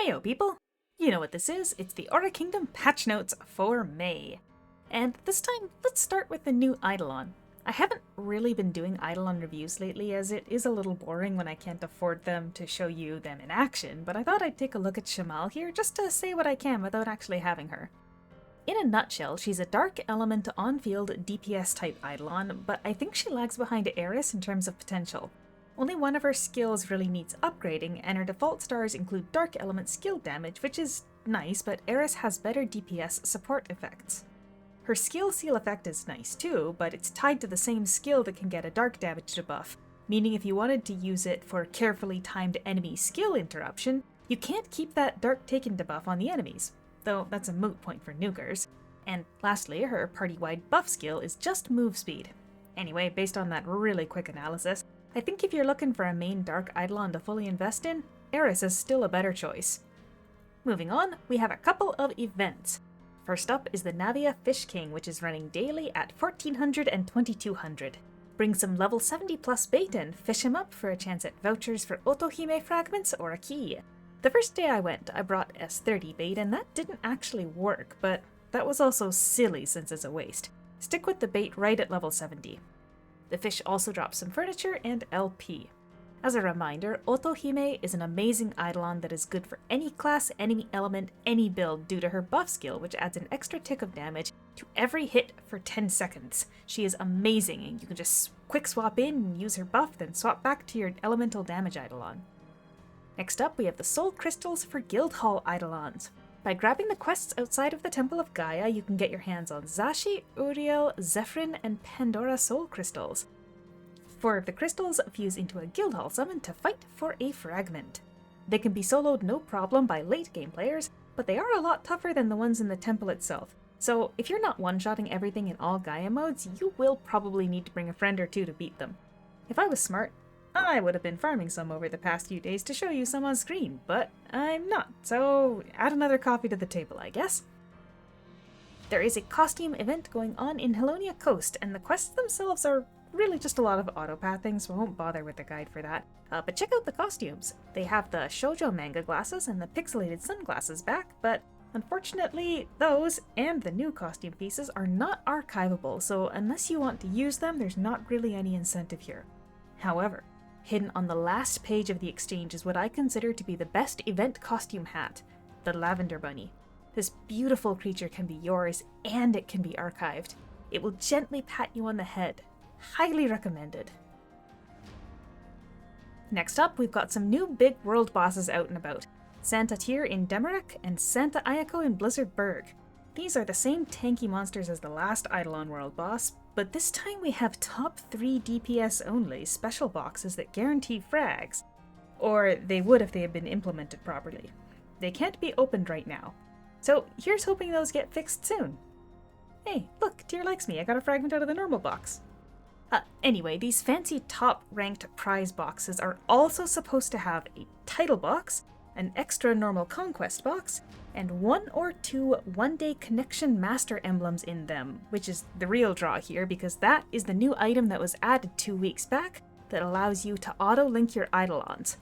Heyo people! You know what this is, it's the Aura Kingdom patch notes for May. And this time, let's start with the new Eidolon. I haven't really been doing Eidolon reviews lately as it is a little boring when I can't afford them to show you them in action, but I thought I'd take a look at Shamal here just to say what I can without actually having her. In a nutshell, she's a dark element on-field DPS type Eidolon, but I think she lags behind Eris in terms of potential. Only one of her skills really needs upgrading, and her default stars include dark element skill damage, which is nice, but Eris has better DPS support effects. Her skill seal effect is nice too, but it's tied to the same skill that can get a dark damage debuff, meaning if you wanted to use it for carefully timed enemy skill interruption, you can't keep that dark taken debuff on the enemies, though that's a moot point for nukers. And lastly, her party-wide buff skill is just move speed. Anyway, based on that really quick analysis, I think if you're looking for a main dark Eidolon to fully invest in, Eris is still a better choice. Moving on, we have a couple of events. First up is the Navea Fish King, which is running daily at 1400 and 2200. Bring some level 70 plus bait and fish him up for a chance at vouchers for Otohime fragments or a key. The first day I went, I brought S30 bait and that didn't actually work, but that was also silly since it's a waste. Stick with the bait right at level 70. The fish also drops some furniture and LP. As a reminder, Otohime is an amazing Eidolon that is good for any class, enemy element, any build due to her buff skill, which adds an extra tick of damage to every hit for 10 seconds. She is amazing and you can just quick swap in and use her buff, then swap back to your elemental damage Eidolon. Next up, we have the Soul Crystals for Guildhall Eidolons. By grabbing the quests outside of the Temple of Gaia, you can get your hands on Zashi, Uriel, Zephyrin, and Pandora Soul Crystals. 4 of the crystals fuse into a Guildhall summon to fight for a fragment. They can be soloed no problem by late game players, but they are a lot tougher than the ones in the temple itself. So if you're not one-shotting everything in all Gaia modes, you will probably need to bring a friend or two to beat them. If I was smart, I would have been farming some over the past few days to show you some on screen, but I'm not, so add another coffee to the table, I guess. There is a costume event going on in Helonia Coast, and the quests themselves are really just a lot of auto-pathing, so I won't bother with the guide for that. But check out the costumes. They have the shoujo manga glasses and the pixelated sunglasses back, but unfortunately, those and the new costume pieces are not archivable, so unless you want to use them, there's not really any incentive here. However, hidden on the last page of the exchange is what I consider to be the best event costume hat, the Lavender Bunny. This beautiful creature can be yours, and it can be archived. It will gently pat you on the head. Highly recommended. Next up, we've got some new big world bosses out and about. Santa Tyr in Demerek and Santa Ayako in Blizzard Berg. These are the same tanky monsters as the last Eidolon World boss, but this time we have top 3 DPS only special boxes that guarantee frags. Or they would if they had been implemented properly. They can't be opened right now. So here's hoping those get fixed soon. Hey, look, Tyr likes me, I got a fragment out of the normal box. Anyway, these fancy top-ranked prize boxes are also supposed to have a title box, an extra normal conquest box, and 1 or 2 one-day connection master emblems in them, which is the real draw here because that is the new item that was added 2 weeks back that allows you to auto-link your Eidolons.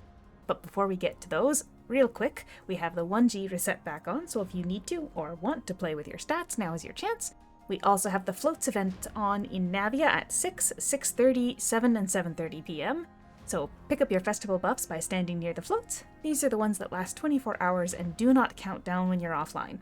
But before we get to those, real quick, we have the 1G reset back on, so if you need to or want to play with your stats, now is your chance. We also have the floats event on in Navea at 6, 6:30, 7, and 7:30 p.m. So pick up your festival buffs by standing near the floats. These are the ones that last 24 hours and do not count down when you're offline.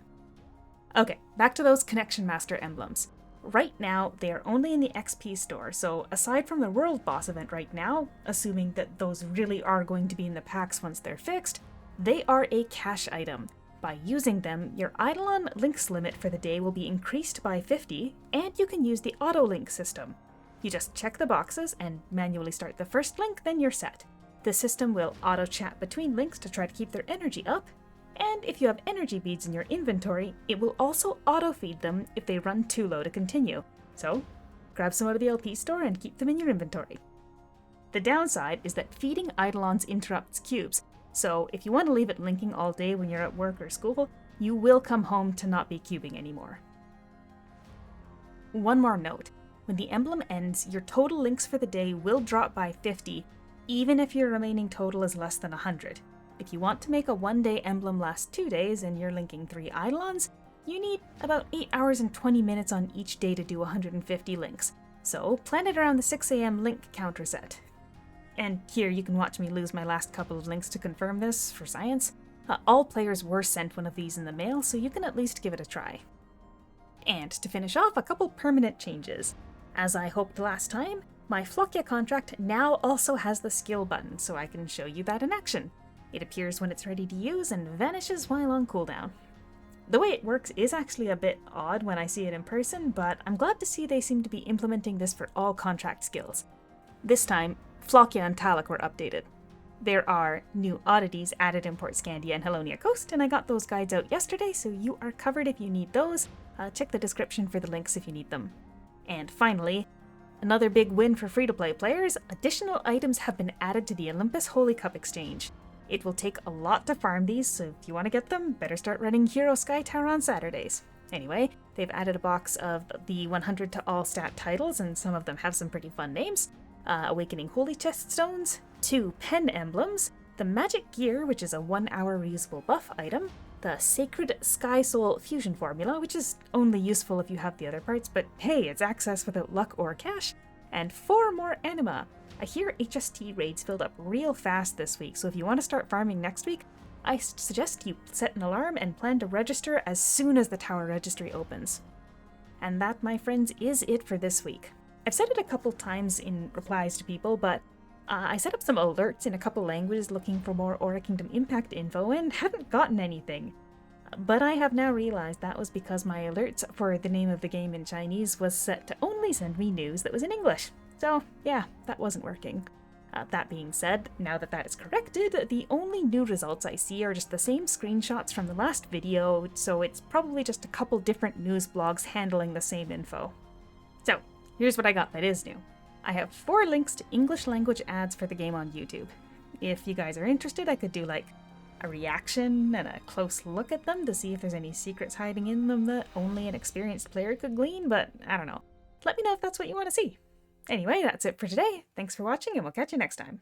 Okay, back to those Connection Master emblems. Right now, they are only in the XP store, so aside from the World Boss event right now, assuming that those really are going to be in the packs once they're fixed, they are a cash item. By using them, your Eidolon links limit for the day will be increased by 50, and you can use the auto-link system. You just check the boxes and manually start the first link, then you're set. The system will auto-chat between links to try to keep their energy up, and if you have energy beads in your inventory, it will also auto-feed them if they run too low to continue. So, grab some out of the LP store and keep them in your inventory. The downside is that feeding Eidolons interrupts cubes, so if you want to leave it linking all day when you're at work or school, you will come home to not be cubing anymore. One more note. When the emblem ends, your total links for the day will drop by 50, even if your remaining total is less than 100. If you want to make a 1-day emblem last 2 days and you're linking 3 Eidolons, you need about 8 hours and 20 minutes on each day to do 150 links. So plan it around the 6 AM link counter set. And here you can watch me lose my last couple of links to confirm this for science. All players were sent one of these in the mail, so you can at least give it a try. And to finish off, a couple permanent changes. As I hoped last time, my Flokja contract now also has the skill button, so I can show you that in action. It appears when it's ready to use and vanishes while on cooldown. The way it works is actually a bit odd when I see it in person, but I'm glad to see they seem to be implementing this for all contract skills. This time, Flokja and Taloc were updated. There are new oddities added in Port Scandia and Helonia Coast, and I got those guides out yesterday, so you are covered if you need those. Check the description for the links if you need them. And finally, another big win for free-to-play players, additional items have been added to the Olympus Holy Cup exchange. It will take a lot to farm these, so if you want to get them, better start running Hero Sky Tower on Saturdays. Anyway, they've added a box of the 100 to all stat titles, and some of them have some pretty fun names. Awakening Holy Chest Stones, 2 pen emblems, the Magic Gear, which is a 1-hour reusable buff item, the Sacred Sky Soul Fusion Formula, which is only useful if you have the other parts, but hey, it's access without luck or cash, and 4 more anima. I hear HST raids filled up real fast this week, so if you want to start farming next week, I suggest you set an alarm and plan to register as soon as the tower registry opens. And that, my friends, is it for this week. I've said it a couple times in replies to people, but I set up some alerts in a couple languages looking for more Aura Kingdom Impact info and haven't gotten anything. But I have now realized that was because my alerts for the name of the game in Chinese was set to only send me news that was in English. So yeah, that wasn't working. That being said, now that that is corrected, the only new results I see are just the same screenshots from the last video, so it's probably just a couple different news blogs handling the same info. So, here's what I got that is new. I have 4 links to English language ads for the game on YouTube. If you guys are interested, I could do like a reaction and a close look at them to see if there's any secrets hiding in them that only an experienced player could glean, but I don't know. Let me know if that's what you want to see. Anyway, that's it for today. Thanks for watching, and we'll catch you next time.